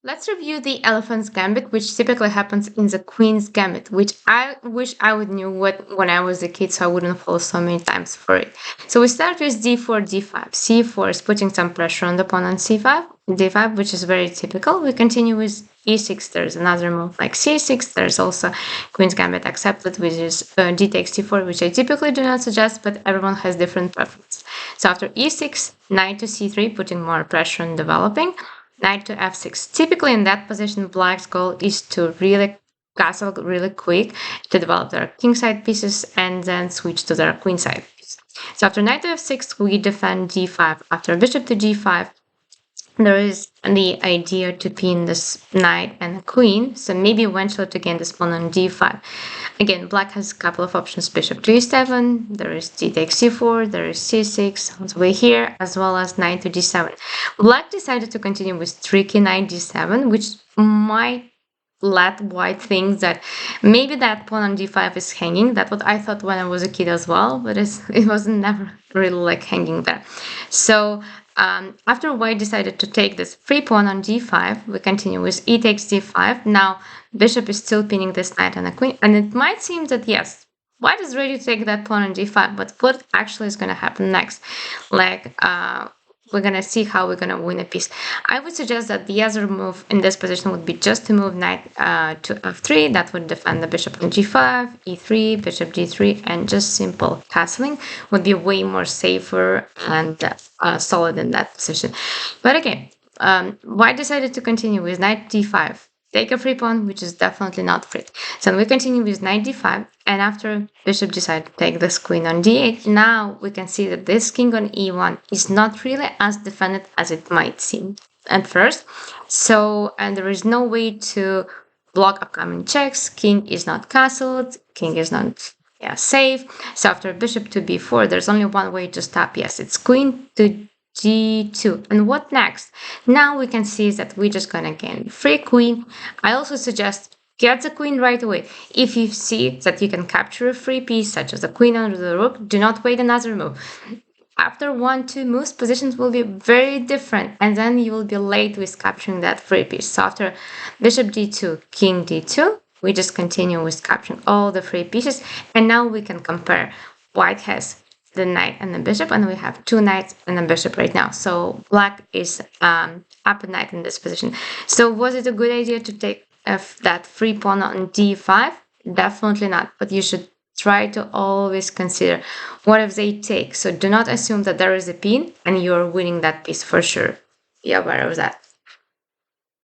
Let's review the elephant's gambit, which typically happens in the queen's gambit, which I wish I would knew what when I was a kid, so I wouldn't fall so many times for it. So we start with d4, d5. c4 is putting some pressure on the pawn on c5, d5, which is very typical. We continue with e6. There's another move like c6. There's also queen's gambit accepted, which is d takes d4, which I typically do not suggest, but everyone has different preferences. So after e6, knight to c3, putting more pressure on developing. Knight to f6. Typically in that position, black's goal is to really castle really quick to develop their kingside pieces and then switch to their queenside piece. So after knight to f6, we defend d5. After bishop to g5, there is the idea to pin this knight and queen, so maybe eventually to gain this pawn on d5. Again, black has a couple of options: bishop to e7, there is d takes c4, there is c6 on the way here, as well as knight to d7. Black decided to continue with tricky knight d7, which might let white think that maybe that pawn on d5 is hanging. That's what I thought when I was a kid as well, but it wasn't never really like hanging there. So after white decided to take this free pawn on d5, we continue with e takes d5. Now bishop is still pinning this knight and a queen, and it might seem that yes, white is ready to take that pawn on d5, but what actually is going to happen next? Like we're going to see how we're going to win a piece. I would suggest that the other move in this position would be just to move knight to f3. That would defend the bishop on g5, e3, bishop d3, and just simple castling would be way more safer and solid in that position. But again, white decided to continue with knight d5. Take a free pawn, which is definitely not free. So we continue with knight d5, and after bishop decided to take this queen on d8, now we can see that this king on e1 is not really as defended as it might seem at first. So, and there is no way to block upcoming checks. King is not castled, king is not safe. So after bishop to b4, there's only one way to stop. Yes, it's queen to g2. And what next? Now we can see that we're just gonna gain free queen. I also suggest get the queen right away. If you see that you can capture a free piece, such as the queen under the rook, do not wait another move. After 1-2 moves, positions will be very different, and then you will be late with capturing that free piece. So after bishop d2, king d2, we just continue with capturing all the free pieces, and now we can compare. White has the knight and the bishop, and we have two knights and a bishop right now. So black is up a knight in this position. So was it a good idea to take that free pawn on d5? Definitely not, but you should try to always consider what if they take. So do not assume that there is a pin and you're winning that piece for sure. Be aware of that.